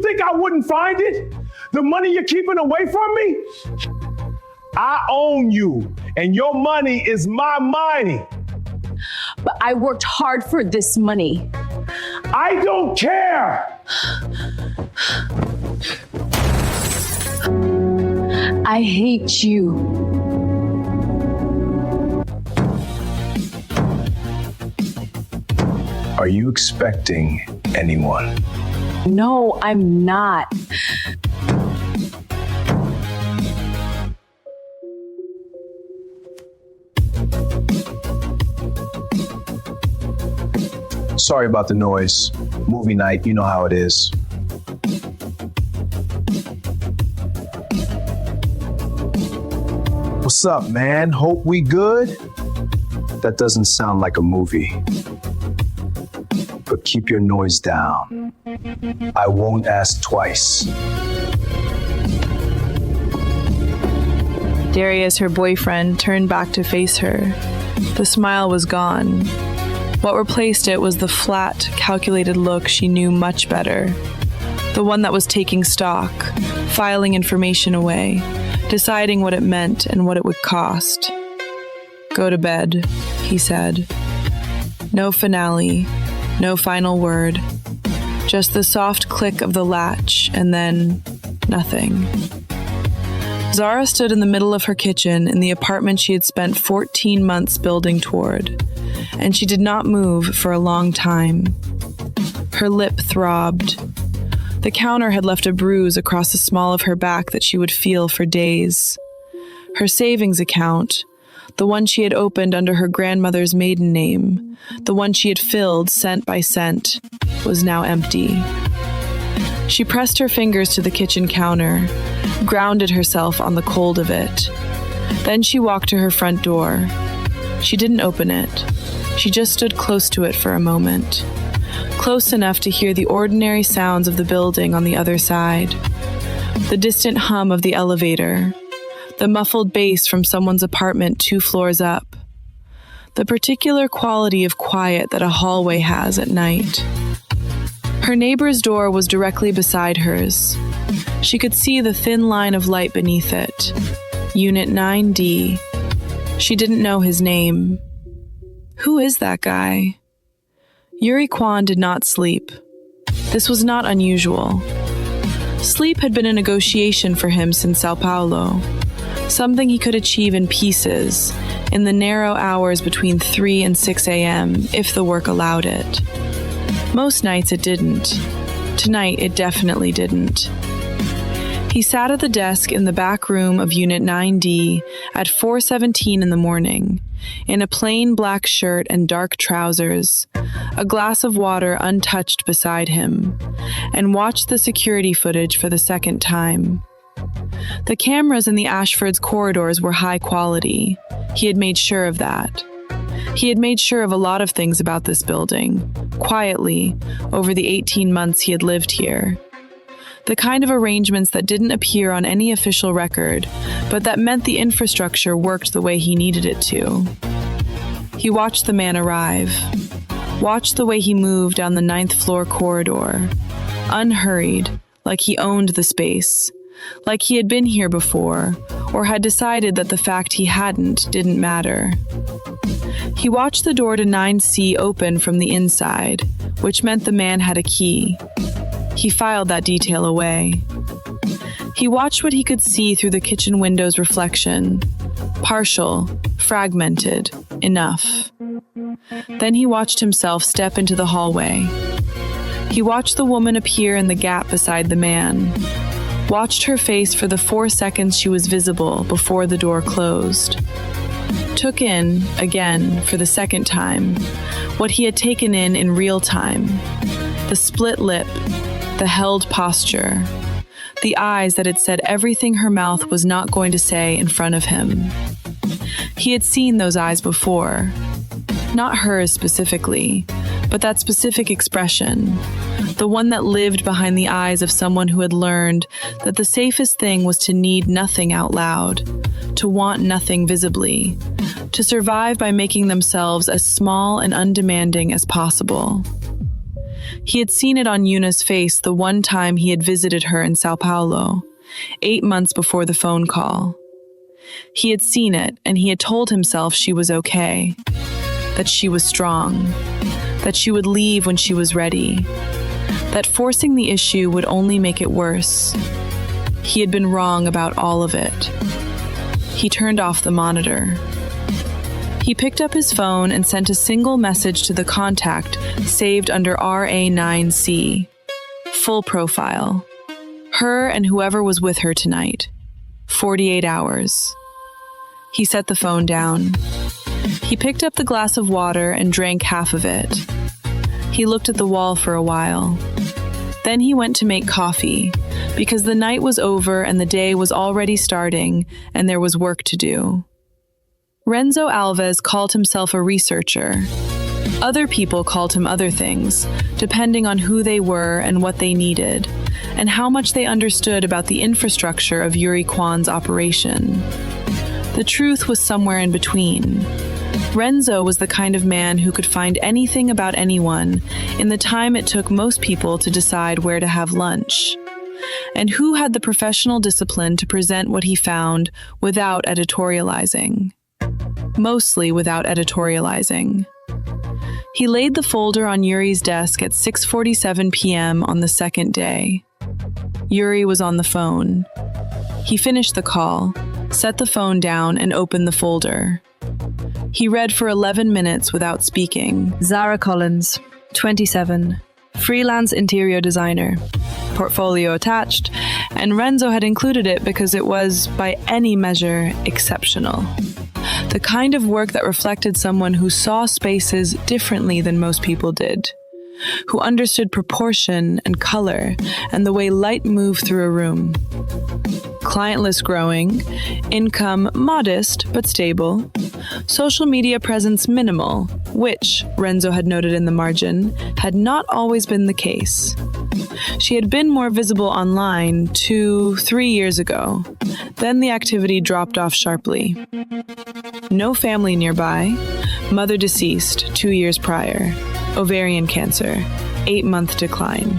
think I wouldn't find it? The money you're keeping away from me? I own you, and your money is my money. But I worked hard for this money. I don't care. I hate you. Are you expecting anyone? No, I'm not. Sorry about the noise. Movie night, you know how it is. What's up, man? Hope we good? That doesn't sound like a movie. But keep your noise down. I won't ask twice. Darius, her boyfriend, turned back to face her. The smile was gone. What replaced it was the flat, calculated look she knew much better. The one that was taking stock, filing information away, deciding what it meant and what it would cost. Go to bed, he said. No finale, no final word. Just the soft click of the latch, and then nothing. Zara stood in the middle of her kitchen in the apartment she had spent 14 months building toward, and she did not move for a long time. Her lip throbbed. The counter had left a bruise across the small of her back that she would feel for days. Her savings account, the one she had opened under her grandmother's maiden name, the one she had filled cent by cent, was now empty. She pressed her fingers to the kitchen counter, grounded herself on the cold of it. Then she walked to her front door. She didn't open it. She just stood close to it for a moment, close enough to hear the ordinary sounds of the building on the other side, the distant hum of the elevator, the muffled bass from someone's apartment 2 floors up, the particular quality of quiet that a hallway has at night. Her neighbor's door was directly beside hers. She could see the thin line of light beneath it. Unit 9D. She didn't know his name. Who is that guy? Yuri Kwan did not sleep. This was not unusual. Sleep had been a negotiation for him since Sao Paulo, something he could achieve in pieces, in the narrow hours between 3 and 6 a.m., if the work allowed it. Most nights it didn't. Tonight it definitely didn't. He sat at the desk in the back room of Unit 9D at 4:17 in the morning, in a plain black shirt and dark trousers, a glass of water untouched beside him, and watched the security footage for the second time. The cameras in the Ashford's corridors were high quality. He had made sure of that. He had made sure of a lot of things about this building, quietly, over the 18 months he had lived here. The kind of arrangements that didn't appear on any official record, but that meant the infrastructure worked the way he needed it to. He watched the man arrive, watched the way he moved down the 9th floor corridor, unhurried, like he owned the space, like he had been here before, or had decided that the fact he hadn't didn't matter. He watched the door to 9C open from the inside, which meant the man had a key. He filed that detail away. He watched what he could see through the kitchen window's reflection. Partial, fragmented, enough. Then he watched himself step into the hallway. He watched the woman appear in the gap beside the man. Watched her face for the 4 seconds she was visible before the door closed. Took in, again, for the second time, what he had taken in real time. The split lip, the held posture, the eyes that had said everything her mouth was not going to say in front of him. He had seen those eyes before. Not hers specifically, but that specific expression, the one that lived behind the eyes of someone who had learned that the safest thing was to need nothing out loud, to want nothing visibly, to survive by making themselves as small and undemanding as possible. He had seen it on Yuna's face the one time he had visited her in Sao Paulo, 8 months before the phone call. He had seen it, and he had told himself she was okay, that she was strong, that she would leave when she was ready, that forcing the issue would only make it worse. He had been wrong about all of it. He turned off the monitor. He picked up his phone and sent a single message to the contact saved under RA9C. Full profile. Her and whoever was with her tonight. 48 hours. He set the phone down. He picked up the glass of water and drank half of it. He looked at the wall for a while. Then he went to make coffee, because the night was over and the day was already starting and there was work to do. Renzo Alves called himself a researcher. Other people called him other things, depending on who they were and what they needed, and how much they understood about the infrastructure of Yuri Kwan's operation. The truth was somewhere in between. Renzo was the kind of man who could find anything about anyone in the time it took most people to decide where to have lunch, and who had the professional discipline to present what he found without editorializing. Mostly without editorializing. He laid the folder on Yuri's desk at 6:47 p.m. on the second day. Yuri was on the phone. He finished the call, set the phone down, and opened the folder. He read for 11 minutes without speaking. Zara Collins, 27, freelance interior designer. Portfolio attached, and Renzo had included it because it was, by any measure, exceptional. The kind of work that reflected someone who saw spaces differently than most people did, who understood proportion and color and the way light moved through a room. Client list growing, income modest but stable, social media presence minimal, which, Renzo had noted in the margin, had not always been the case. She had been more visible online 2-3 years ago. Then the activity dropped off sharply. No family nearby. Mother deceased 2 years prior. Ovarian cancer. 8-month decline.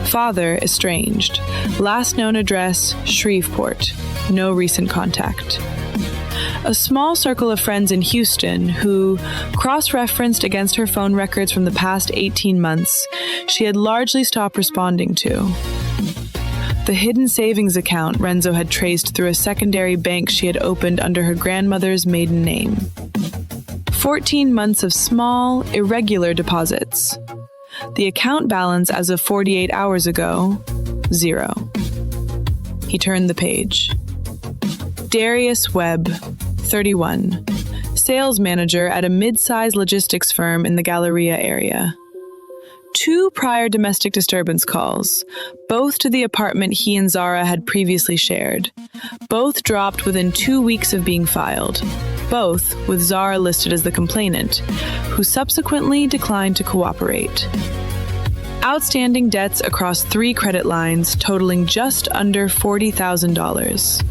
Father estranged. Last known address, Shreveport. No recent contact. A small circle of friends in Houston who, cross-referenced against her phone records from the past 18 months, she had largely stopped responding to. The hidden savings account Renzo had traced through a secondary bank she had opened under her grandmother's maiden name. 14 months of small, irregular deposits. The account balance as of 48 hours ago, 0. He turned the page. Darius Webb, 31, sales manager at a mid-size logistics firm in the Galleria area. 2 prior domestic disturbance calls, both to the apartment he and Zara had previously shared. Both dropped within 2 weeks of being filed. Both with Zara listed as the complainant, who subsequently declined to cooperate. Outstanding debts across 3 credit lines totaling just under $40,000.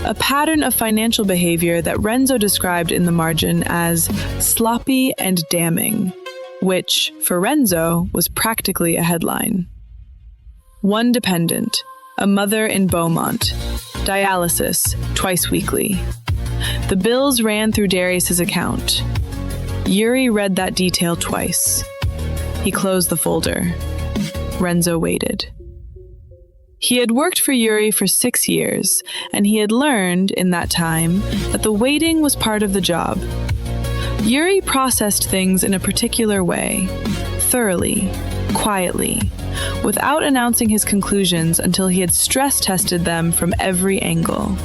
A pattern of financial behavior that Renzo described in the margin as sloppy and damning, which, for Renzo, was practically a headline. 1 dependent, a mother in Beaumont, dialysis twice weekly. The bills ran through Darius's account. Yuri read that detail twice. He closed the folder. Renzo waited. He had worked for Yuri for 6 years, and he had learned, in that time, that the waiting was part of the job. Yuri processed things in a particular way, thoroughly, quietly, without announcing his conclusions until he had stress-tested them from every angle.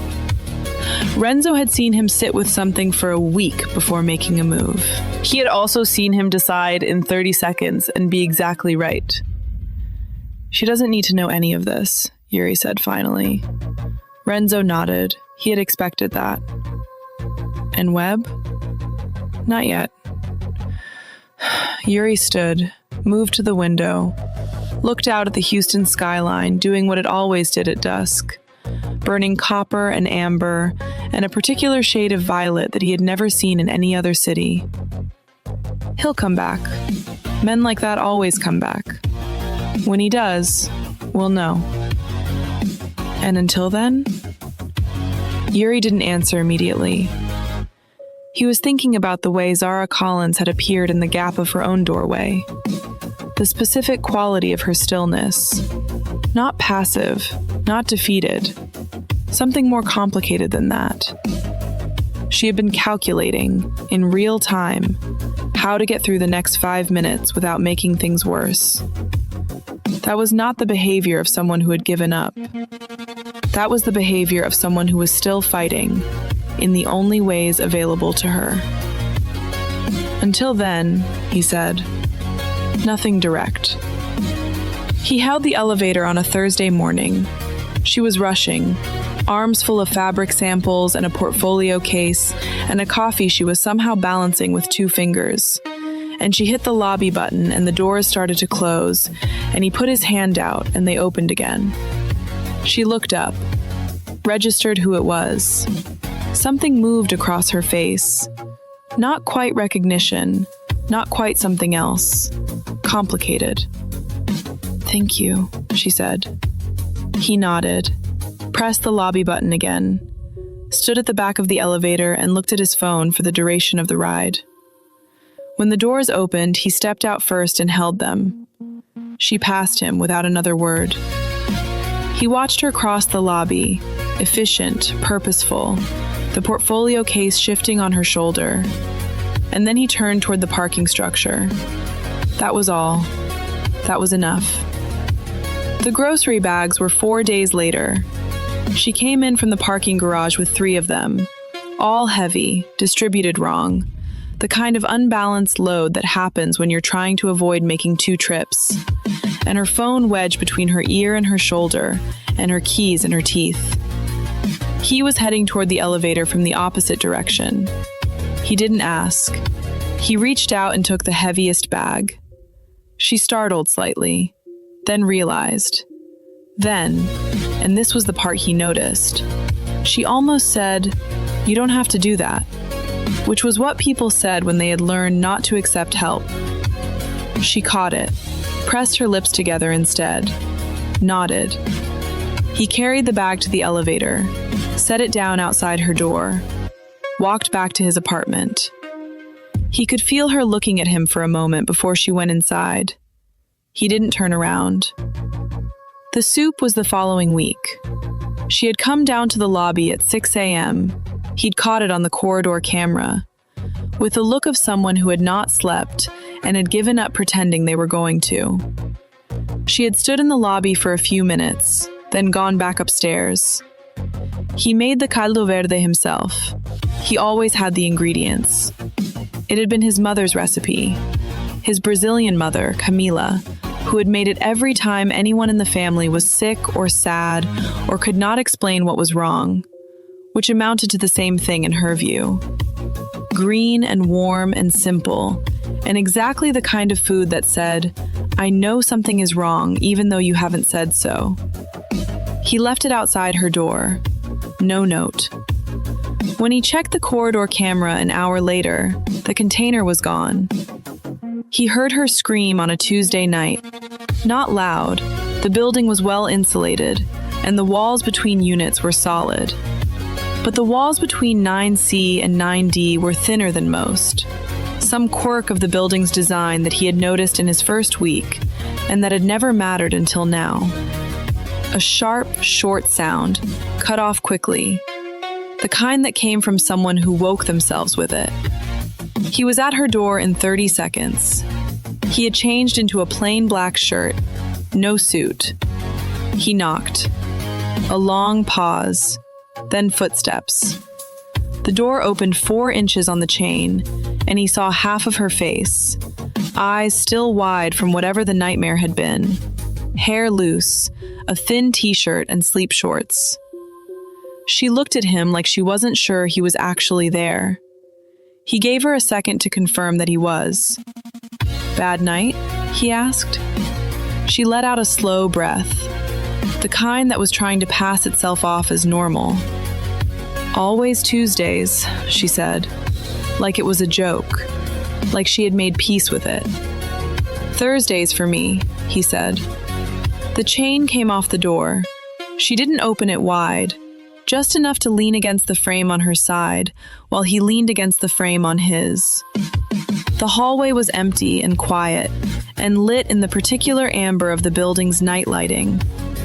Renzo had seen him sit with something for a week before making a move. He had also seen him decide in 30 seconds and be exactly right. She doesn't need to know any of this, Yuri said finally. Renzo nodded. He had expected that. And Webb? Not yet. Yuri stood, moved to the window, looked out at the Houston skyline, doing what it always did at dusk, burning copper and amber and a particular shade of violet that he had never seen in any other city. He'll come back. Men like that always come back. When he does, we'll know. And until then? Yuri didn't answer immediately. He was thinking about the way Zara Collins had appeared in the gap of her own doorway. The specific quality of her stillness. Not passive, not defeated. Something more complicated than that. She had been calculating, in real time, how to get through the next 5 minutes without making things worse. That was not the behavior of someone who had given up. That was the behavior of someone who was still fighting, in the only ways available to her. Until then, he said, nothing direct. He held the elevator on a Thursday morning. She was rushing, arms full of fabric samples and a portfolio case, and a coffee she was somehow balancing with 2 fingers. And she hit the lobby button and the doors started to close, and he put his hand out and they opened again. She looked up, registered who it was. Something moved across her face. Not quite recognition, not quite something else. Complicated. Thank you, she said. He nodded, pressed the lobby button again, stood at the back of the elevator and looked at his phone for the duration of the ride. When the doors opened, he stepped out first and held them. She passed him without another word. He watched her cross the lobby, efficient, purposeful, the portfolio case shifting on her shoulder. And then he turned toward the parking structure. That was all. That was enough. The grocery bags were 4 days later. She came in from the parking garage with 3 of them, all heavy, distributed wrong, the kind of unbalanced load that happens when you're trying to avoid making 2 trips, and her phone wedged between her ear and her shoulder, and her keys in her teeth. He was heading toward the elevator from the opposite direction. He didn't ask. He reached out and took the heaviest bag. She startled slightly, then realized. Then, and this was the part he noticed, she almost said, "You don't have to do that," which was what people said when they had learned not to accept help. She caught it, pressed her lips together instead, nodded. He carried the bag to the elevator, set it down outside her door, walked back to his apartment. He could feel her looking at him for a moment before she went inside. He didn't turn around. The soup was the following week. She had come down to the lobby at 6 a.m. He'd caught it on the corridor camera, with the look of someone who had not slept and had given up pretending they were going to. She had stood in the lobby for a few minutes, then gone back upstairs. He made the caldo verde himself. He always had the ingredients. It had been his mother's recipe, his Brazilian mother, Camila, who had made it every time anyone in the family was sick or sad or could not explain what was wrong, which amounted to the same thing in her view. Green and warm and simple, and exactly the kind of food that said, "I know something is wrong even though you haven't said so." He left it outside her door. No note. When he checked the corridor camera an hour later, the container was gone. He heard her scream on a Tuesday night. Not loud, the building was well insulated, and the walls between units were solid. But the walls between 9C and 9D were thinner than most, some quirk of the building's design that he had noticed in his first week, and that had never mattered until now. A sharp, short sound, cut off quickly, the kind that came from someone who woke themselves with it. He was at her door in 30 seconds. He had changed into a plain black shirt, no suit. He knocked. A long pause, then footsteps. The door opened 4 inches on the chain, and he saw half of her face, eyes still wide from whatever the nightmare had been, hair loose, a thin t-shirt and sleep shorts. She looked at him like she wasn't sure he was actually there. He gave her a second to confirm that he was. "Bad night?" he asked. She let out a slow breath, the kind that was trying to pass itself off as normal. "Always Tuesdays," she said, like it was a joke, like she had made peace with it. Thursdays for me, he said. The chain came off the door. She didn't open it wide, just enough to lean against the frame on her side, while he leaned against the frame on his. The hallway was empty and quiet, and lit in the particular amber of the building's night lighting,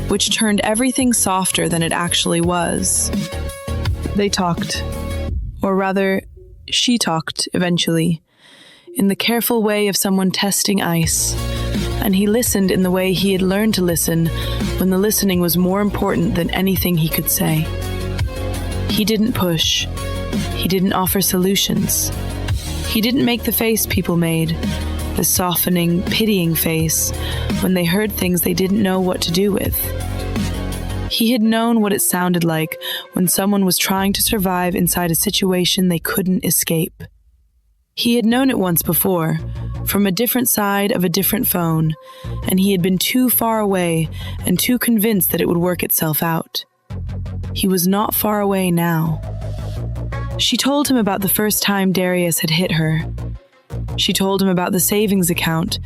which turned everything softer than it actually was. They talked. Or rather, she talked, eventually, in the careful way of someone testing ice, and he listened in the way he had learned to listen when the listening was more important than anything he could say. He didn't push. He didn't offer solutions. He didn't make the face people made, the softening, pitying face, when they heard things they didn't know what to do with. He had known what it sounded like when someone was trying to survive inside a situation they couldn't escape. He had known it once before, from a different side of a different phone, and he had been too far away and too convinced that it would work itself out. He was not far away now. She told him about the first time Darius had hit her. She told him about the savings account,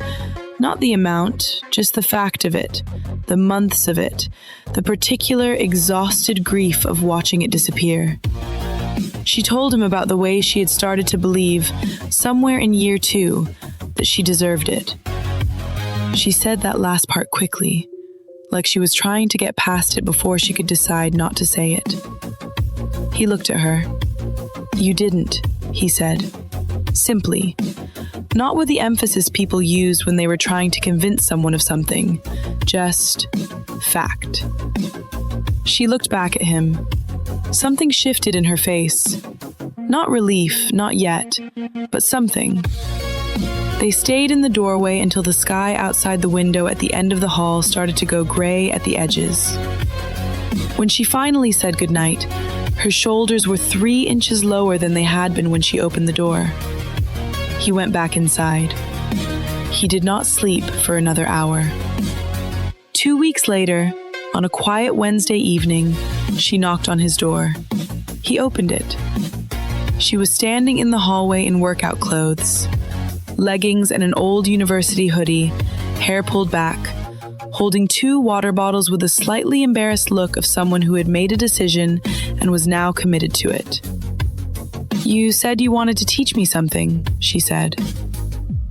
not the amount, just the fact of it, the months of it, the particular exhausted grief of watching it disappear. She told him about the way she had started to believe, somewhere in year 2, that she deserved it. She said that last part quickly, like she was trying to get past it before she could decide not to say it. He looked at her. "You didn't," he said. Simply. Not with the emphasis people used when they were trying to convince someone of something. Just fact. She looked back at him. Something shifted in her face. Not relief, not yet, but something. They stayed in the doorway until the sky outside the window at the end of the hall started to go gray at the edges. When she finally said goodnight, her shoulders were 3 inches lower than they had been when she opened the door. He went back inside. He did not sleep for another hour. 2 weeks later, on a quiet Wednesday evening, she knocked on his door. He opened it. She was standing in the hallway in workout clothes, leggings and an old university hoodie, hair pulled back, holding 2 water bottles with a slightly embarrassed look of someone who had made a decision and was now committed to it. "You said you wanted to teach me something," she said.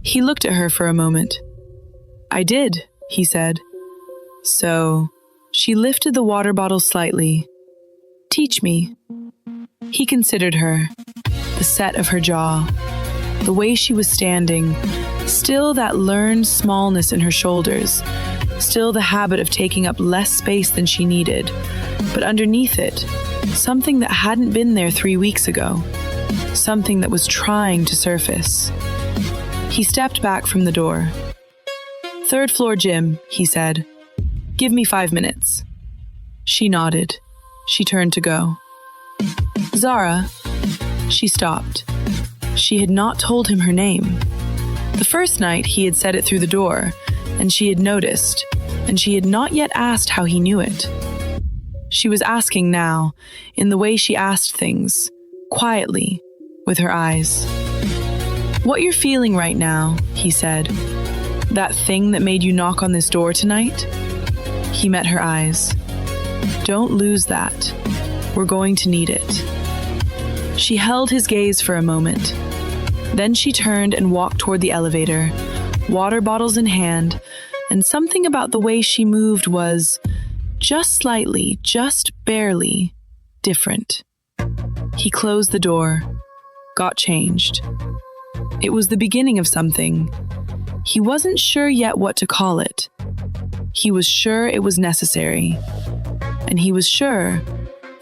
He looked at her for a moment. "I did," he said. "So..." She lifted the water bottle slightly. "Teach me." He considered her, the set of her jaw, the way she was standing, still that learned smallness in her shoulders, still the habit of taking up less space than she needed, but underneath it, something that hadn't been there 3 weeks ago, something that was trying to surface. He stepped back from the door. "3rd floor gym," he said. "Give me 5 minutes." She nodded. She turned to go. "Zara." She stopped. She had not told him her name. The first night he had said it through the door, and she had noticed, and she had not yet asked how he knew it. She was asking now, in the way she asked things, quietly, with her eyes. "What you're feeling right now," he said. "That thing that made you knock on this door tonight?" He met her eyes. "Don't lose that. We're going to need it." She held his gaze for a moment. Then she turned and walked toward the elevator, water bottles in hand, and something about the way she moved was just slightly, just barely, different. He closed the door, got changed. It was the beginning of something. He wasn't sure yet what to call it. He was sure it was necessary. And he was sure,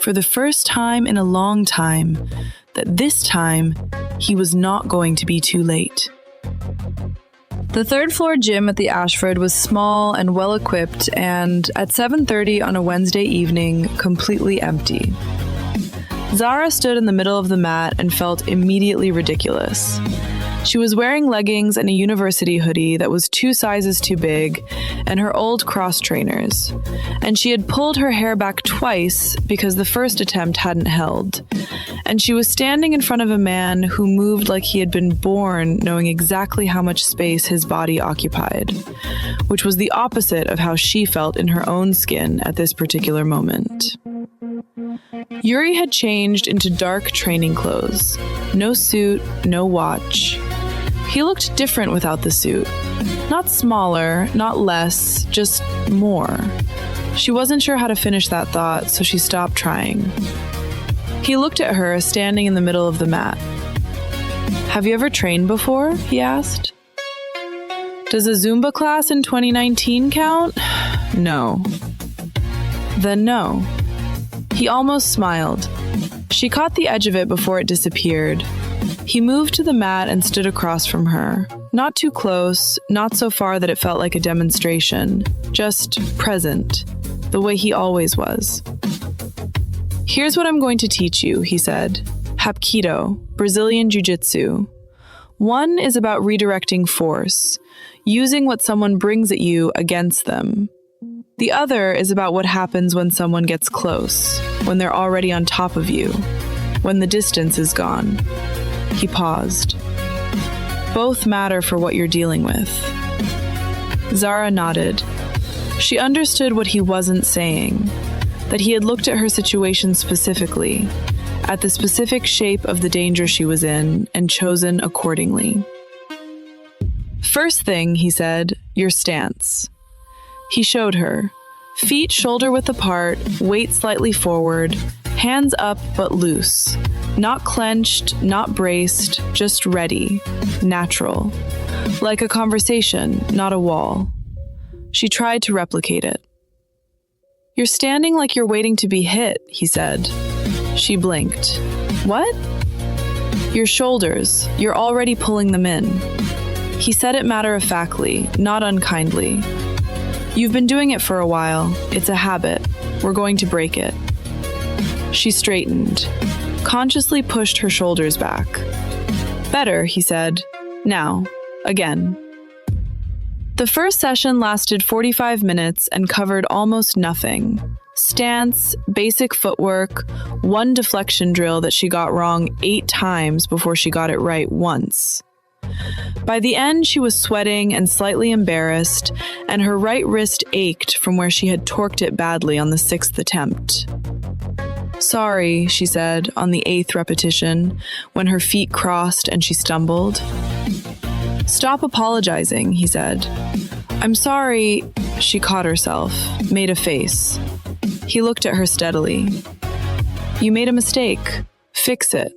for the first time in a long time, that this time he was not going to be too late. The 3rd floor gym at the Ashford was small and well-equipped and, at 7:30 on a Wednesday evening, completely empty. Zara stood in the middle of the mat and felt immediately ridiculous. She was wearing leggings and a university hoodie that was 2 sizes too big, and her old cross trainers. And she had pulled her hair back twice because the first attempt hadn't held. and she was standing in front of a man who moved like he had been born knowing exactly how much space his body occupied, which was the opposite of how she felt in her own skin at this particular moment. Yuri had changed into dark training clothes. No suit, no watch. He looked different without the suit. Not smaller, not less, just more. She wasn't sure how to finish that thought, so she stopped trying. He looked at her, standing in the middle of the mat. "Have you ever trained before?" he asked. "Does a Zumba class in 2019 count?" "No." "Then no." He almost smiled. She caught the edge of it before it disappeared. He moved to the mat and stood across from her. Not too close, not so far that it felt like a demonstration. Just present, the way he always was. "Here's what I'm going to teach you," he said. "Hapkido, Brazilian Jiu-Jitsu. One is about redirecting force, using what someone brings at you against them. The other is about what happens when someone gets close, when they're already on top of you, when the distance is gone." He paused. "Both matter for what you're dealing with." Zara nodded. She understood what he wasn't saying, that he had looked at her situation specifically, at the specific shape of the danger she was in, and chosen accordingly. "First thing," he said, "your stance." He showed her. Feet shoulder-width apart, weight slightly forward, hands up but loose. Not clenched, not braced, just ready, natural. Like a conversation, not a wall. She tried to replicate it. "You're standing like you're waiting to be hit," he said. She blinked. "What?" "Your shoulders, you're already pulling them in." He said it matter-of-factly, not unkindly. "You've been doing it for a while. It's a habit. We're going to break it." She straightened, consciously pushed her shoulders back. "Better," he said. "Now, again." The first session lasted 45 minutes and covered almost nothing. Stance, basic footwork, one deflection drill that she got wrong 8 times before she got it right once. By the end, she was sweating and slightly embarrassed, and her right wrist ached from where she had torqued it badly on the 6th attempt. "Sorry," she said on the 8th repetition, when her feet crossed and she stumbled. "Stop apologizing," he said. "I'm sorry." She caught herself, made a face. He looked at her steadily. "You made a mistake. Fix it.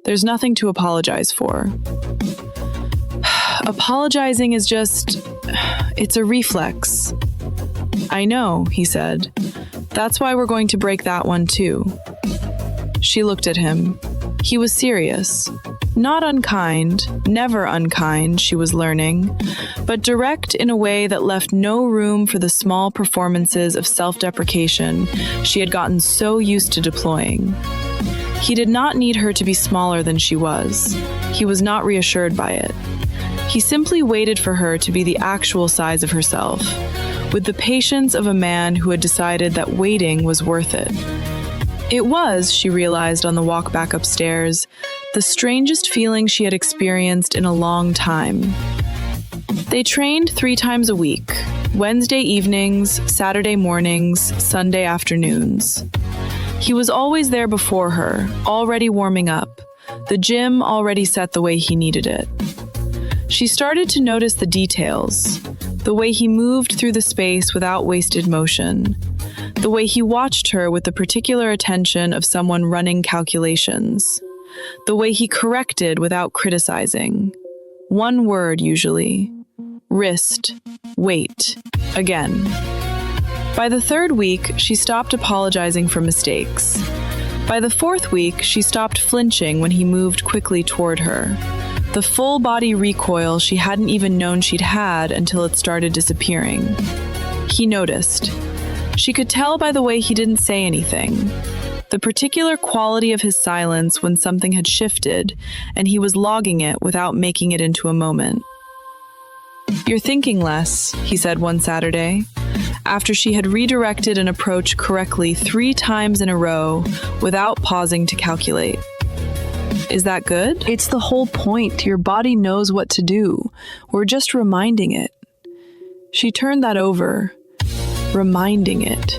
There's nothing to apologize for." "Apologizing is just... it's a reflex." "I know," he said. "That's why we're going to break that one too." She looked at him. He was serious. Not unkind, never unkind, she was learning, but direct in a way that left no room for the small performances of self-deprecation she had gotten so used to deploying. He did not need her to be smaller than she was. He was not reassured by it. He simply waited for her to be the actual size of herself, with the patience of a man who had decided that waiting was worth it. It was, she realized on the walk back upstairs, the strangest feeling she had experienced in a long time. They trained 3 times a week, Wednesday evenings, Saturday mornings, Sunday afternoons. He was always there before her, already warming up, the gym already set the way he needed it. She started to notice the details, the way he moved through the space without wasted motion, the way he watched her with the particular attention of someone running calculations, the way he corrected without criticizing. One word usually. Wrist. Wait. Again. By the 3rd week, she stopped apologizing for mistakes. By the 4th week, she stopped flinching when he moved quickly toward her. The full body recoil she hadn't even known she'd had until it started disappearing. He noticed. She could tell by the way he didn't say anything. The particular quality of his silence when something had shifted, and he was logging it without making it into a moment. "You're thinking less," he said one Saturday, after she had redirected an approach correctly 3 times in a row without pausing to calculate. Is that good? It's the whole point. Your body knows what to do. We're just reminding it. She turned that over, reminding it.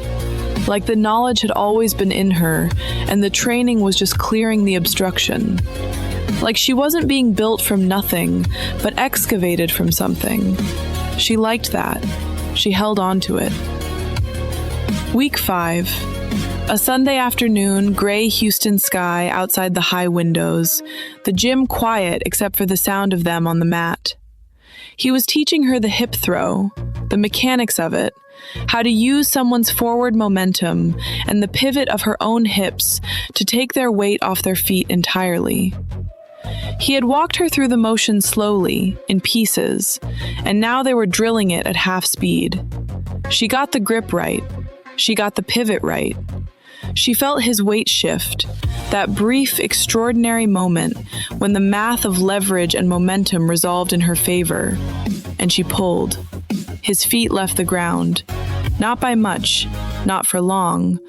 Like the knowledge had always been in her, and the training was just clearing the obstruction. Like she wasn't being built from nothing, but excavated from something. She liked that. She held on to it. Week 5. A Sunday afternoon, gray Houston sky outside the high windows, the gym quiet except for the sound of them on the mat. He was teaching her the hip throw, the mechanics of it, how to use someone's forward momentum and the pivot of her own hips to take their weight off their feet entirely. He had walked her through the motion slowly, in pieces, and now they were drilling it at half speed. She got the grip right. She got the pivot right. She felt his weight shift, that brief, extraordinary moment when the math of leverage and momentum resolved in her favor, and she pulled. His feet left the ground. Not by much, not for long,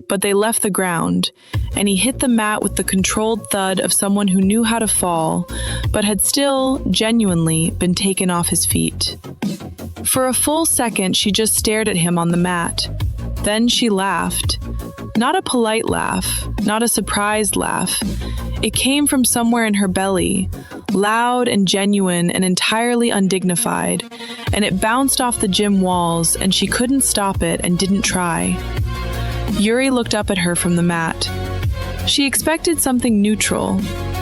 but they left the ground, and he hit the mat with the controlled thud of someone who knew how to fall, but had still, genuinely, been taken off his feet. For a full second, she just stared at him on the mat. Then she laughed. Not a polite laugh, not a surprised laugh. It came from somewhere in her belly, loud and genuine and entirely undignified, and it bounced off the gym walls, and she couldn't stop it and didn't try. Yuri looked up at her from the mat. She expected something neutral,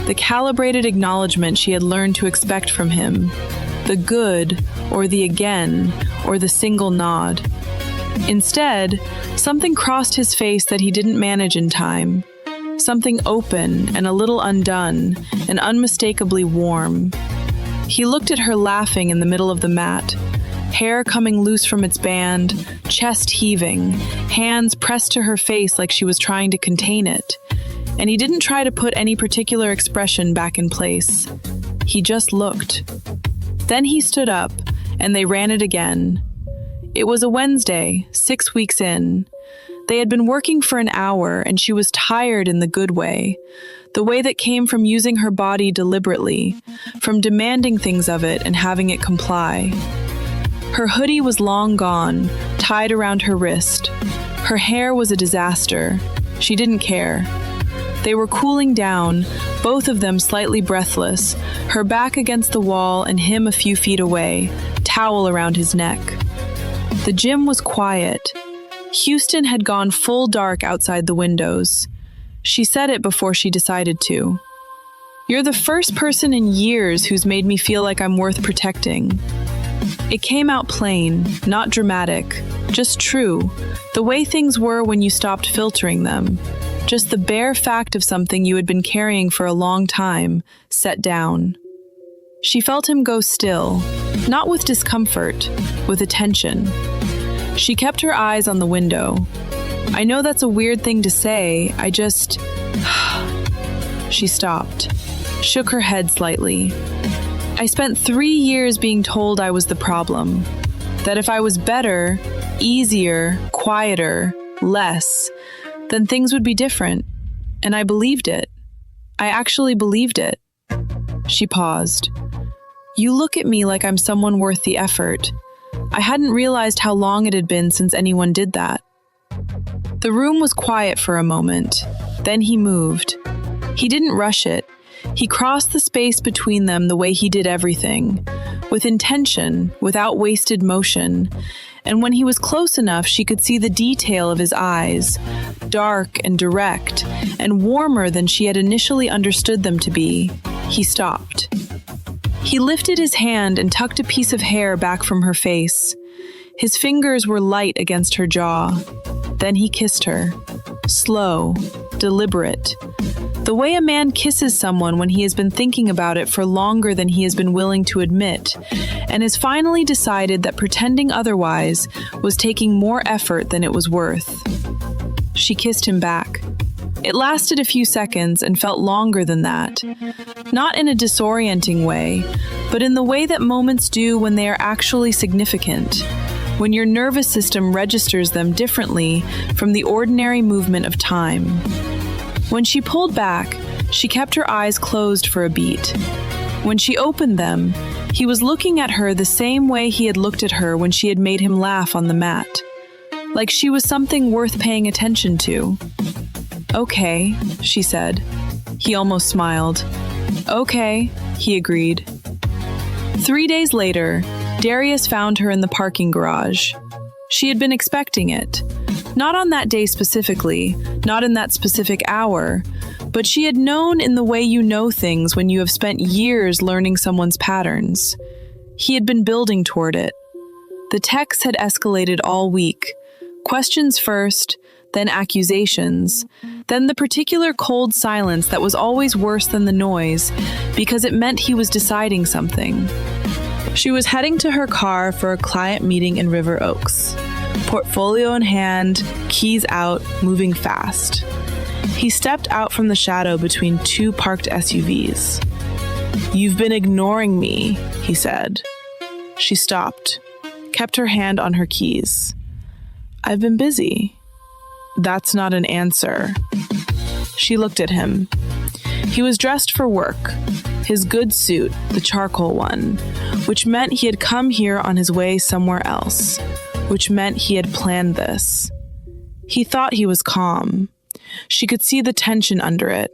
the calibrated acknowledgement she had learned to expect from him, the good, or the again, or the single nod. Instead, something crossed his face that he didn't manage in time. Something open and a little undone and unmistakably warm. He looked at her laughing in the middle of the mat, hair coming loose from its band, chest heaving, hands pressed to her face like she was trying to contain it. And he didn't try to put any particular expression back in place. He just looked. Then he stood up, and they ran it again. It was a Wednesday, 6 weeks in. They had been working for an hour, and she was tired in the good way, the way that came from using her body deliberately, from demanding things of it and having it comply. Her hoodie was long gone, tied around her wrist. Her hair was a disaster. She didn't care. They were cooling down, both of them slightly breathless, her back against the wall and him a few feet away, towel around his neck. The gym was quiet. Houston had gone full dark outside the windows. She said it before she decided to. "You're the first person in years who's made me feel like I'm worth protecting." It came out plain, not dramatic, just true, the way things were when you stopped filtering them. Just the bare fact of something you had been carrying for a long time, set down. She felt him go still, not with discomfort, with attention. She kept her eyes on the window. "I know that's a weird thing to say, I just..." She stopped, shook her head slightly. "I spent 3 years being told I was the problem, that if I was better, easier, quieter, less, then things would be different. And I believed it. I actually believed it." She paused. "You look at me like I'm someone worth the effort. I hadn't realized how long it had been since anyone did that." The room was quiet for a moment. Then he moved. He didn't rush it. He crossed the space between them the way he did everything, with intention, without wasted motion. And when he was close enough, she could see the detail of his eyes, dark and direct, and warmer than she had initially understood them to be. He stopped. He lifted his hand and tucked a piece of hair back from her face. His fingers were light against her jaw. Then he kissed her. Slow, deliberate. The way a man kisses someone when he has been thinking about it for longer than he has been willing to admit, and has finally decided that pretending otherwise was taking more effort than it was worth. She kissed him back. It lasted a few seconds and felt longer than that. Not in a disorienting way, but in the way that moments do when they are actually significant, when your nervous system registers them differently from the ordinary movement of time. When she pulled back, She kept her eyes closed for a beat. When she opened them, he was looking at her the same way he had looked at her when she had made him laugh on the mat. Like she was something worth paying attention to. "Okay," she said. He almost smiled. "Okay," he agreed. 3 days later, Darius found her in the parking garage. She had been expecting it. Not on that day specifically, not in that specific hour, but she had known in the way you know things when you have spent years learning someone's patterns. He had been building toward it. The texts had escalated all week. Questions first, then accusations, then the particular cold silence that was always worse than the noise because it meant he was deciding something. She was heading to her car for a client meeting in River Oaks. Portfolio in hand, keys out, moving fast. He stepped out from the shadow between two parked SUVs. "You've been ignoring me," he said. She stopped, kept her hand on her keys. "I've been busy." "That's not an answer." She looked at him. He was dressed for work, his good suit, the charcoal one, which meant he had come here on his way somewhere else, which meant he had planned this. He thought he was calm. She could see the tension under it,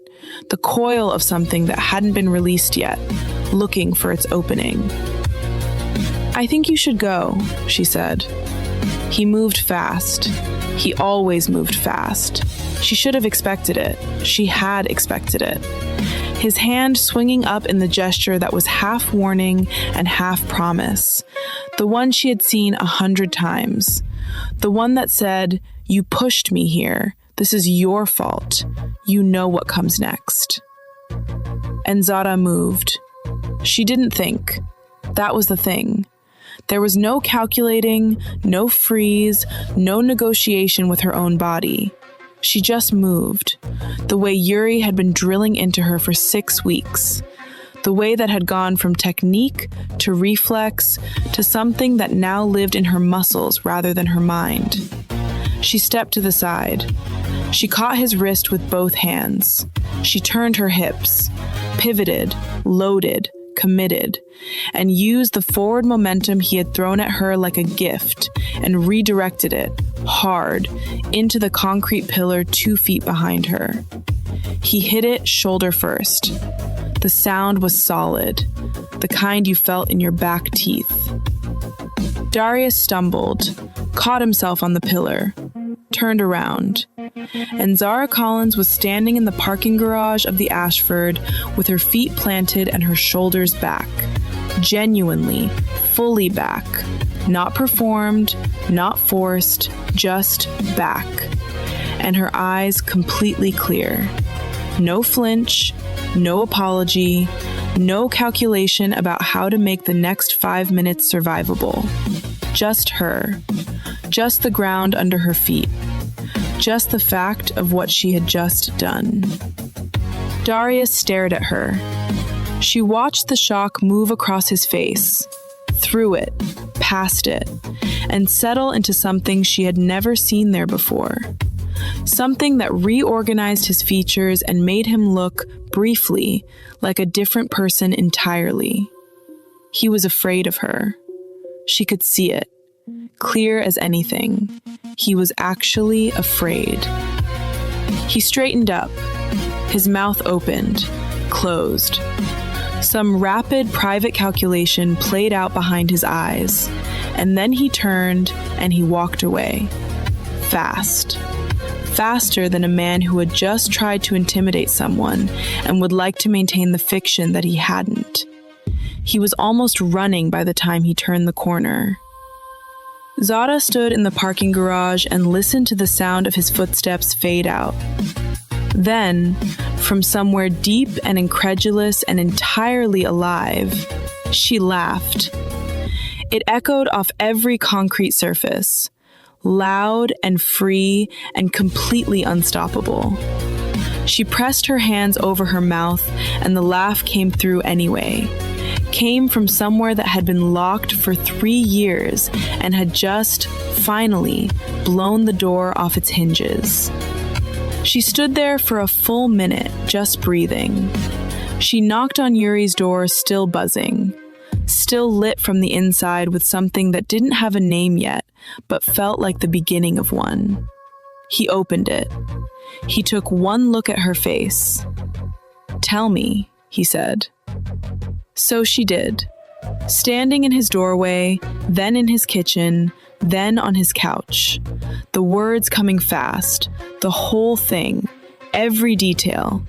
the coil of something that hadn't been released yet, looking for its opening. "I think you should go," she said. He moved fast. He always moved fast. She should have expected it. She had expected it. His hand swinging up in the gesture that was half warning and half promise. The one she had seen 100 times. The one that said, "You pushed me here. This is your fault. You know what comes next." And Zara moved. She didn't think. That was the thing. There was no calculating, no freeze, no negotiation with her own body. She just moved, the way Yuri had been drilling into her for 6 weeks, the way that had gone from technique to reflex to something that now lived in her muscles rather than her mind. She stepped to the side. She caught his wrist with both hands. She turned her hips, pivoted, loaded, committed, and used the forward momentum he had thrown at her like a gift and redirected it, hard, into the concrete pillar 2 feet behind her. He hit it shoulder first. The sound was solid, the kind you felt in your back teeth. Darius stumbled, caught himself on the pillar, turned around, and Zara Collins was standing in the parking garage of the Ashford with her feet planted and her shoulders back. Genuinely, fully back. Not performed, not forced, just back. And her eyes completely clear. No flinch, no apology, no calculation about how to make the next 5 minutes survivable. Just her. Just the ground under her feet. Just the fact of what she had just done. Darius stared at her. She watched the shock move across his face, through it, past it, and settle into something she had never seen there before. Something that reorganized his features and made him look, briefly, like a different person entirely. He was afraid of her. She could see it, clear as anything. He was actually afraid. He straightened up. His mouth opened, closed. Some rapid private calculation played out behind his eyes, and then he turned and he walked away. Fast. Faster than a man who had just tried to intimidate someone and would like to maintain the fiction that he hadn't. He was almost running by the time he turned the corner. Zara stood in the parking garage and listened to the sound of his footsteps fade out. Then, from somewhere deep and incredulous and entirely alive, she laughed. It echoed off every concrete surface, loud and free and completely unstoppable. She pressed her hands over her mouth, and the laugh came through anyway. Came from somewhere that had been locked for 3 years and had just, finally, blown the door off its hinges. She stood there for a full minute, just breathing. She knocked on Yuri's door, still buzzing, still lit from the inside with something that didn't have a name yet, but felt like the beginning of one. He opened it. He took one look at her face. "Tell me," he said. So she did, standing in his doorway, then in his kitchen, then on his couch. The words coming fast, the whole thing, every detail.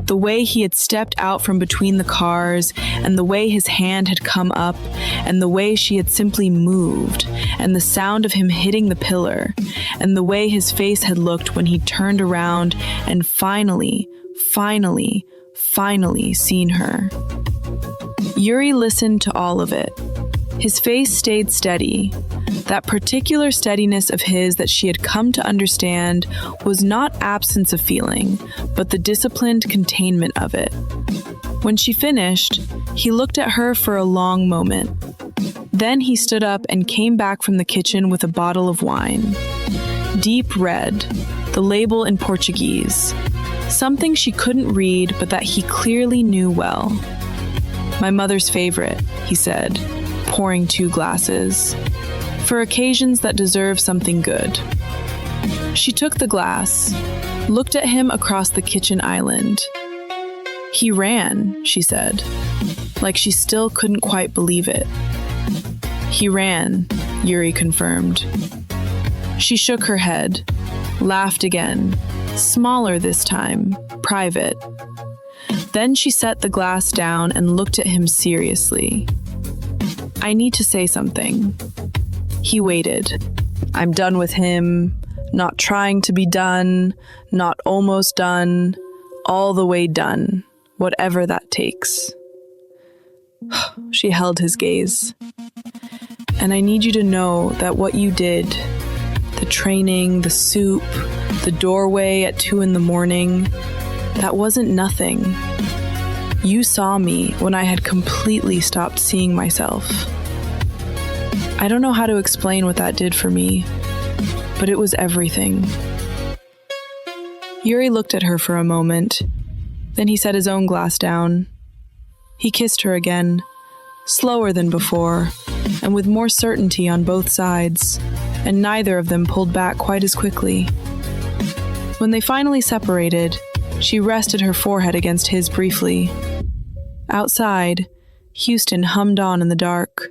The way he had stepped out from between the cars, and the way his hand had come up, and the way she had simply moved, and the sound of him hitting the pillar, and the way his face had looked when he turned around and finally seen her. Yuri listened to all of it. His face stayed steady. That particular steadiness of his that she had come to understand was not absence of feeling, but the disciplined containment of it. When she finished, he looked at her for a long moment. Then he stood up and came back from the kitchen with a bottle of wine. Deep red, the label in Portuguese. Something she couldn't read, but that he clearly knew well. "My mother's favorite," he said, pouring 2 glasses. "For occasions that deserve something good." She took the glass, looked at him across the kitchen island. "He ran," she said, like she still couldn't quite believe it. "He ran," Yuri confirmed. She shook her head, laughed again, smaller this time, private. Then she set the glass down and looked at him seriously. "I need to say something." He waited. "I'm done with him, not trying to be done, not almost done, all the way done, whatever that takes." She held his gaze. "And I need you to know that what you did, the training, the soup, the doorway at 2 a.m, that wasn't nothing. You saw me when I had completely stopped seeing myself. I don't know how to explain what that did for me, but it was everything." Yuri looked at her for a moment. Then he set his own glass down. He kissed her again, slower than before, and with more certainty on both sides, and neither of them pulled back quite as quickly. When they finally separated, she rested her forehead against his briefly. Outside, Houston hummed on in the dark.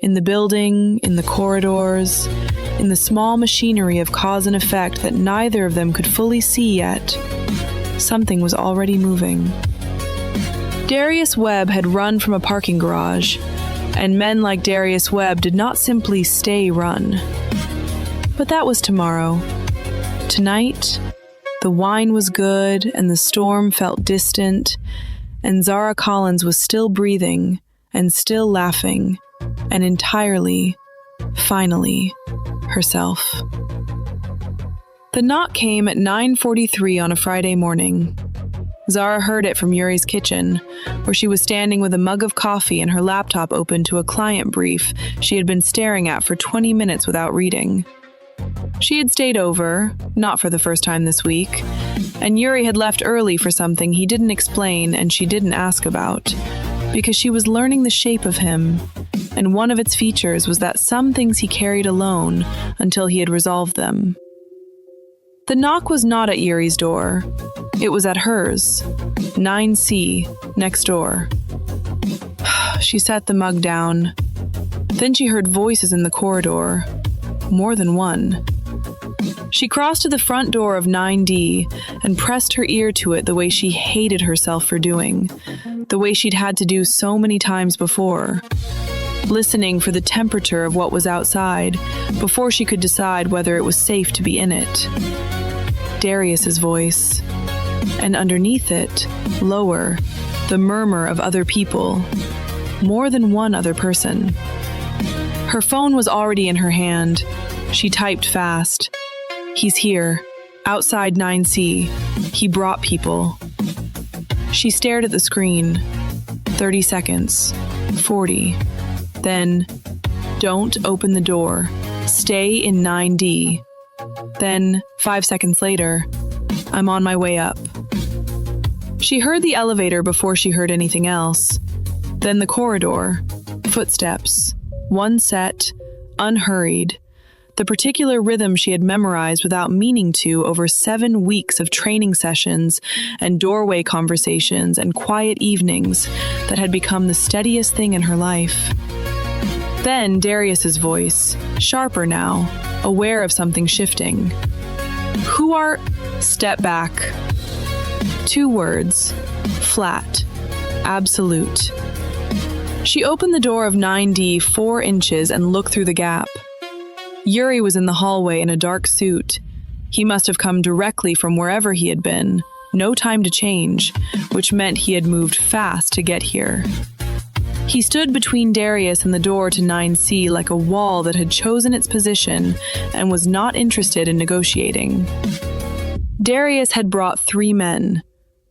In the building, in the corridors, in the small machinery of cause and effect that neither of them could fully see yet, something was already moving. Darius Webb had run from a parking garage, and men like Darius Webb did not simply stay run. But that was tomorrow. Tonight, the wine was good and the storm felt distant, and Zara Collins was still breathing and still laughing, and entirely, finally, herself. The knock came at 9:43 on a Friday morning. Zara heard it from Yuri's kitchen, where she was standing with a mug of coffee and her laptop open to a client brief she had been staring at for 20 minutes without reading. She had stayed over, not for the first time this week, and Yuri had left early for something he didn't explain and she didn't ask about, because she was learning the shape of him, and one of its features was that some things he carried alone until he had resolved them. The knock was not at Yuri's door. It was at hers, 9C, next door. She set the mug down. Then she heard voices in the corridor, more than one. She crossed to the front door of 9D and pressed her ear to it the way she hated herself for doing, the way she'd had to do so many times before, listening for the temperature of what was outside before she could decide whether it was safe to be in it. Darius's voice, and underneath it, lower, the murmur of other people, more than one other person. Her phone was already in her hand. She typed fast. "He's here, outside 9C. He brought people." She stared at the screen. 30 seconds. 40. Then, "Don't open the door. Stay in 9D." Then, 5 seconds later, I'm on my way up. She heard the elevator before she heard anything else. Then the corridor. Footsteps. One set, unhurried. The particular rhythm she had memorized without meaning to over 7 weeks of training sessions and doorway conversations and quiet evenings that had become the steadiest thing in her life. Then Darius's voice, sharper now, aware of something shifting. Who are... Step back. 2 words. Flat. Absolute. She opened the door of 9D 4 inches and looked through the gap. Yuri was in the hallway in a dark suit. He must have come directly from wherever he had been. No time to change, which meant he had moved fast to get here. He stood between Darius and the door to 9C like a wall that had chosen its position and was not interested in negotiating. Darius had brought 3 men.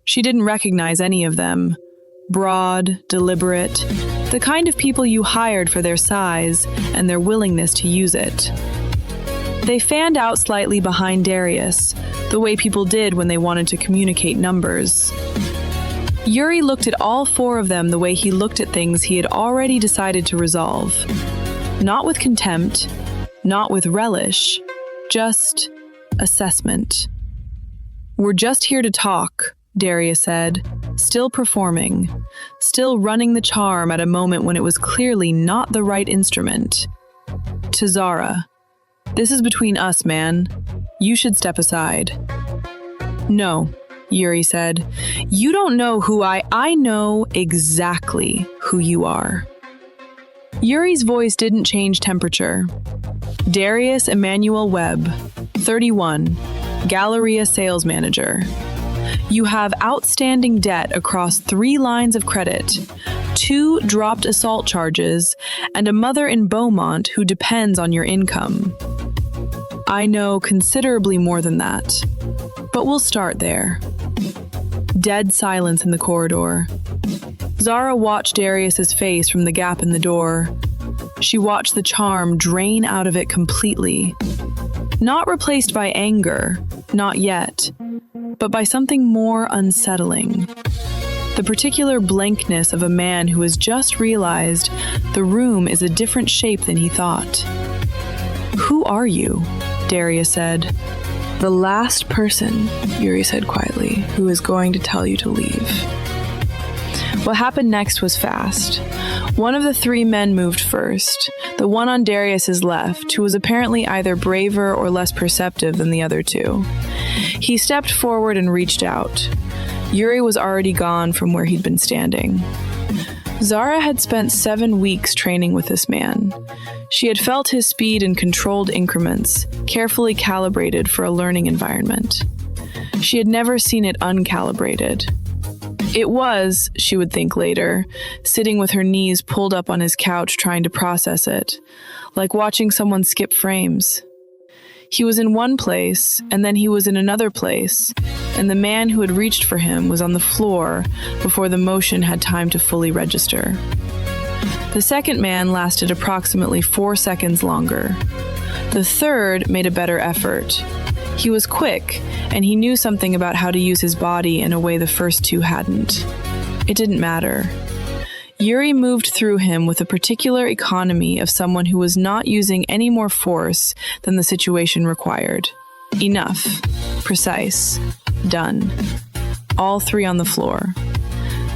She didn't recognize any of them. Broad, deliberate, the kind of people you hired for their size and their willingness to use it. They fanned out slightly behind Darius, the way people did when they wanted to communicate numbers. Yuri looked at all 4 of them the way he looked at things he had already decided to resolve. Not with contempt, not with relish, just assessment. We're just here to talk, Darius said, still performing, still running the charm at a moment when it was clearly not the right instrument. To Zara, this is between us, man. You should step aside. No, Yuri said. You don't know who I know exactly who you are. Yuri's voice didn't change temperature. Darius Emmanuel Webb, 31, Galleria sales manager. You have outstanding debt across 3 lines of credit, 2 dropped assault charges, and a mother in Beaumont who depends on your income. I know considerably more than that, but we'll start there. Dead silence in the corridor. Zara watched Darius's face from the gap in the door. She watched the charm drain out of it completely. Not replaced by anger, not yet, but by something more unsettling. The particular blankness of a man who has just realized the room is a different shape than he thought. Who are you? Darius said. The last person, Yuri said quietly, who is going to tell you to leave. What happened next was fast. One of the 3 men moved first, the one on Darius's left, who was apparently either braver or less perceptive than the other 2. He stepped forward and reached out. Yuri was already gone from where he'd been standing. Zara had spent 7 weeks training with this man. She had felt his speed in controlled increments, carefully calibrated for a learning environment. She had never seen it uncalibrated. It was, she would think later, sitting with her knees pulled up on his couch trying to process it, like watching someone skip frames. He was in one place, and then he was in another place, and the man who had reached for him was on the floor before the motion had time to fully register. The second man lasted approximately 4 seconds longer. The third made a better effort. He was quick, and he knew something about how to use his body in a way the first 2 hadn't. It didn't matter. Yuri moved through him with a particular economy of someone who was not using any more force than the situation required. Enough. Precise. Done. All 3 on the floor.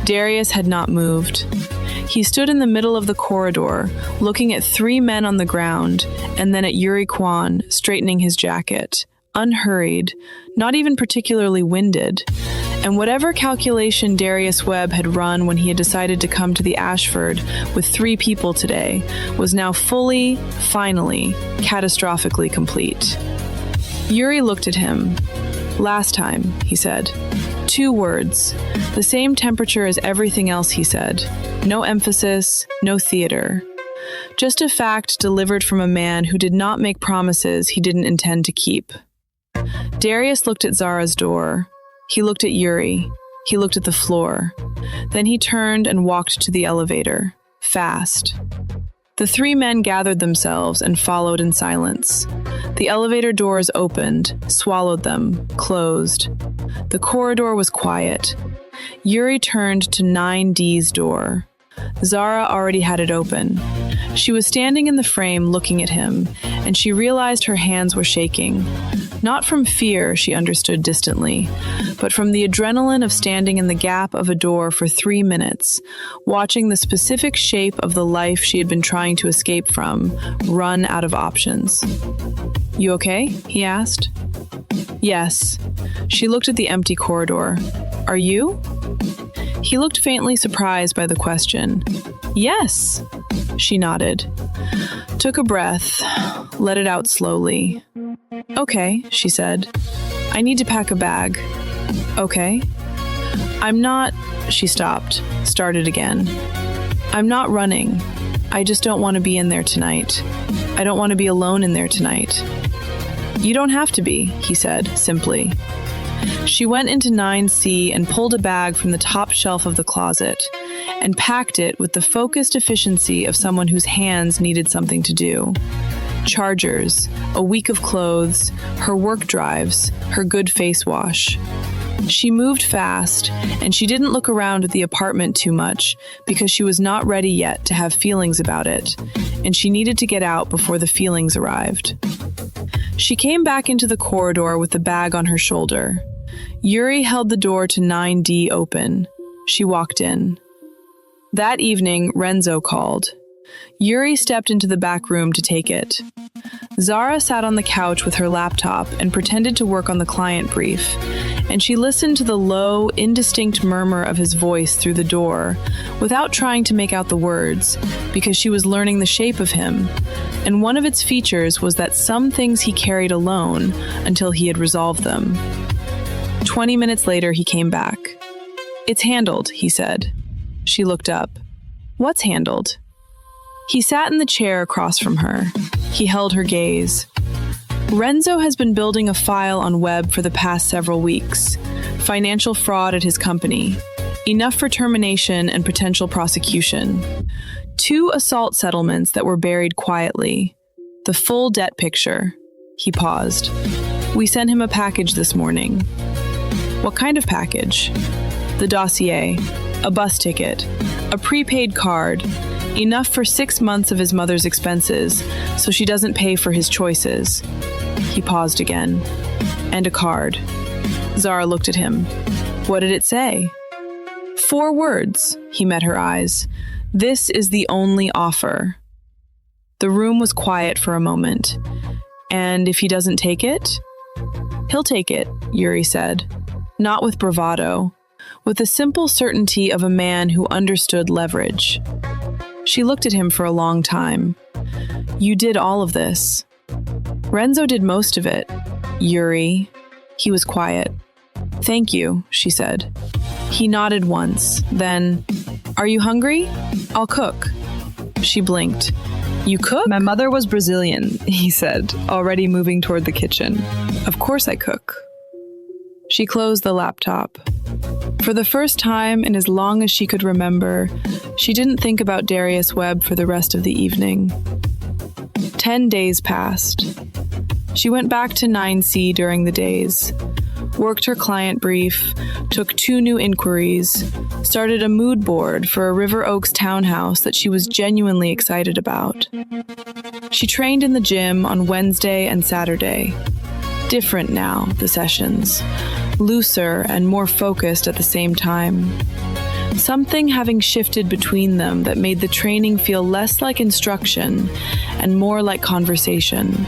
Darius had not moved. He stood in the middle of the corridor, looking at 3 men on the ground, and then at Yuri Kwan, straightening his jacket. Unhurried, not even particularly winded, and whatever calculation Darius Webb had run when he had decided to come to the Ashford with 3 people today was now fully, finally, catastrophically complete. Yuri looked at him. Last time, he said. 2 words. The same temperature as everything else he said. No emphasis, no theater. Just a fact delivered from a man who did not make promises he didn't intend to keep. Darius looked at Zara's door. He looked at Yuri. He looked at the floor. Then he turned and walked to the elevator. Fast. The 3 men gathered themselves and followed in silence. The elevator doors opened, swallowed them, closed. The corridor was quiet. Yuri turned to 9D's door. Zara already had it open. She was standing in the frame looking at him, and she realized her hands were shaking. Not from fear, she understood distantly, but from the adrenaline of standing in the gap of a door for 3 minutes, watching the specific shape of the life she had been trying to escape from run out of options. "You okay?" he asked. "Yes." She looked at the empty corridor. "Are you?" He looked faintly surprised by the question. "Yes." She nodded. Took a breath, let it out slowly. "Okay," she said. "I need to pack a bag." "Okay." "I'm not..." She stopped, started again. "I'm not running. I just don't want to be in there tonight. I don't want to be alone in there tonight." "You don't have to be," he said, simply. She went into 9C and pulled a bag from the top shelf of the closet and packed it with the focused efficiency of someone whose hands needed something to do. Chargers, a week of clothes, her work drives, her good face wash. She moved fast, and she didn't look around at the apartment too much because she was not ready yet to have feelings about it, and she needed to get out before the feelings arrived. She came back into the corridor with the bag on her shoulder. Yuri held the door to 9D open. She walked in. That evening, Renzo called. Yuri stepped into the back room to take it. Zara sat on the couch with her laptop and pretended to work on the client brief, and she listened to the low, indistinct murmur of his voice through the door without trying to make out the words, because she was learning the shape of him, and one of its features was that some things he carried alone until he had resolved them. 20 minutes later, he came back. "It's handled," he said. She looked up. "What's handled?" He sat in the chair across from her. He held her gaze. "Renzo has been building a file on Webb for the past several weeks. Financial fraud at his company. Enough for termination and potential prosecution. 2 assault settlements that were buried quietly. The full debt picture." He paused. "We sent him a package this morning." "What kind of package?" "The dossier, a bus ticket, a prepaid card, enough for 6 months of his mother's expenses, so she doesn't pay for his choices." He paused again. "And a card." Zara looked at him. "What did it say?" 4 words. He met her eyes. "This is the only offer." The room was quiet for a moment. "And if he doesn't take it?" "He'll take it," Yuri said. Not with bravado, with the simple certainty of a man who understood leverage. She looked at him for a long time. "You did all of this." "Renzo did most of it, Yuri." He was quiet. "Thank you," she said. He nodded once, then, "Are you hungry? I'll cook." She blinked. "You cook?" My mother was Brazilian, he said, already moving toward the kitchen. "Of course I cook." She closed the laptop. For the first time in as long as she could remember, she didn't think about Darius Webb for the rest of the evening. 10 days passed. She went back to 9C during the days, worked her client brief, took 2 new inquiries, started a mood board for a River Oaks townhouse that she was genuinely excited about. She trained in the gym on Wednesday and Saturday. Different now, the sessions. Looser and more focused at the same time. Something having shifted between them that made the training feel less like instruction and more like conversation.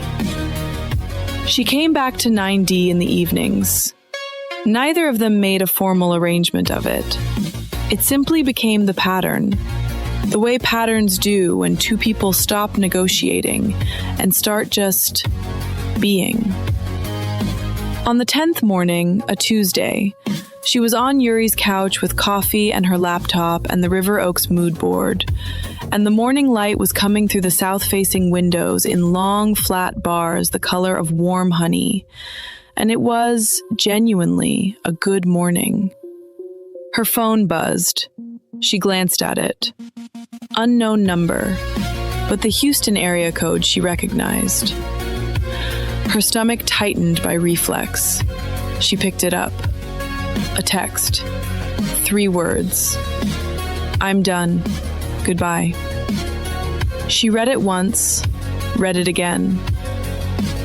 She came back to 9D in the evenings. Neither of them made a formal arrangement of it. It simply became the pattern. The way patterns do when 2 people stop negotiating and start just being. On the 10th morning, a Tuesday, she was on Yuri's couch with coffee and her laptop and the River Oaks mood board, and the morning light was coming through the south-facing windows in long, flat bars the color of warm honey, and it was, genuinely, a good morning. Her phone buzzed. She glanced at it. Unknown number, but the Houston area code she recognized. Her stomach tightened by reflex. She picked it up. A text. 3 words. I'm done. Goodbye. She read it once, read it again.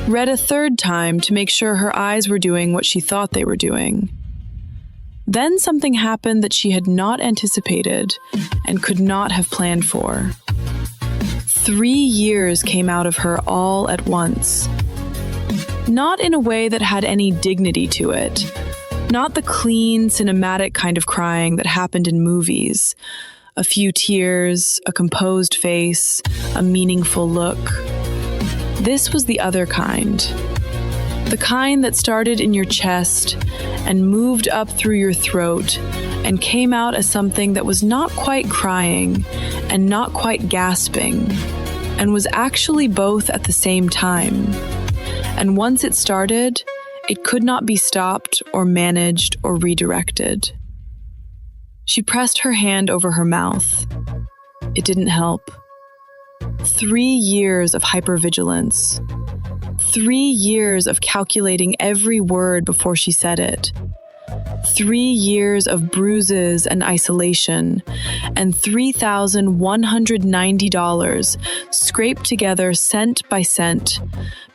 Read a 3rd time to make sure her eyes were doing what she thought they were doing. Then something happened that she had not anticipated and could not have planned for. 3 years came out of her all at once. Not in a way that had any dignity to it. Not the clean, cinematic kind of crying that happened in movies. A few tears, a composed face, a meaningful look. This was the other kind. The kind that started in your chest and moved up through your throat and came out as something that was not quite crying and not quite gasping, and was actually both at the same time. And once it started, it could not be stopped or managed or redirected. She pressed her hand over her mouth. It didn't help. 3 years of hypervigilance. 3 years of calculating every word before she said it. 3 years of bruises and isolation, and $3,190 scraped together cent by cent,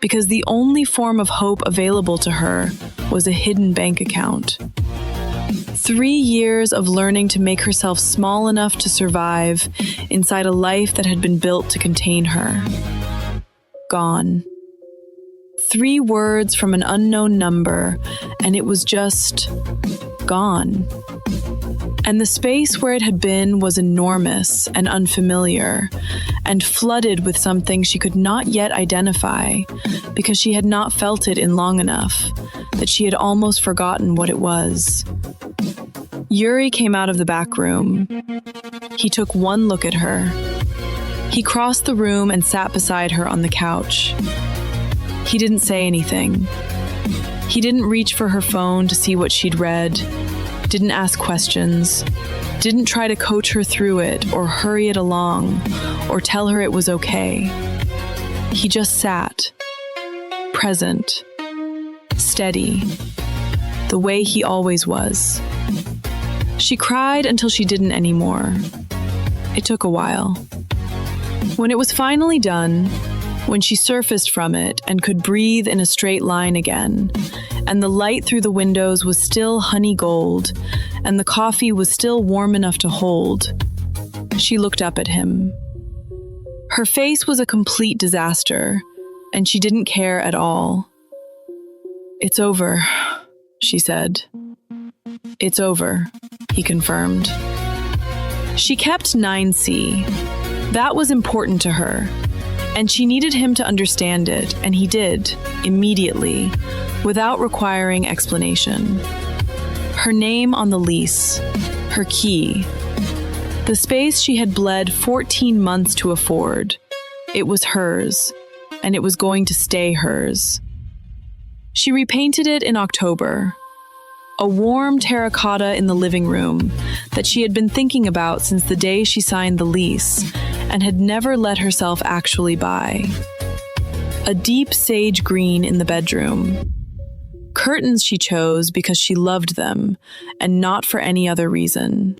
because the only form of hope available to her was a hidden bank account. 3 years of learning to make herself small enough to survive inside a life that had been built to contain her. Gone. 3 words from an unknown number, and it was just gone. And the space where it had been was enormous and unfamiliar, and flooded with something she could not yet identify because she had not felt it in long enough, that she had almost forgotten what it was. Yuri came out of the back room. He took one look at her. He crossed the room and sat beside her on the couch. He didn't say anything. He didn't reach for her phone to see what she'd read, didn't ask questions, didn't try to coach her through it or hurry it along or tell her it was okay. He just sat, present, steady, the way he always was. She cried until she didn't anymore. It took a while. When it was finally done, when she surfaced from it and could breathe in a straight line again, and the light through the windows was still honey gold, and the coffee was still warm enough to hold, she looked up at him. Her face was a complete disaster, and she didn't care at all. "It's over," she said. "It's over," he confirmed. She kept 9C. That was important to her, and she needed him to understand it, and he did, immediately, without requiring explanation. Her name on the lease, her key, the space she had bled 14 months to afford. It was hers, and it was going to stay hers. She repainted it in October. A warm terracotta in the living room that she had been thinking about since the day she signed the lease and had never let herself actually buy. A deep sage green in the bedroom. Curtains she chose because she loved them and not for any other reason.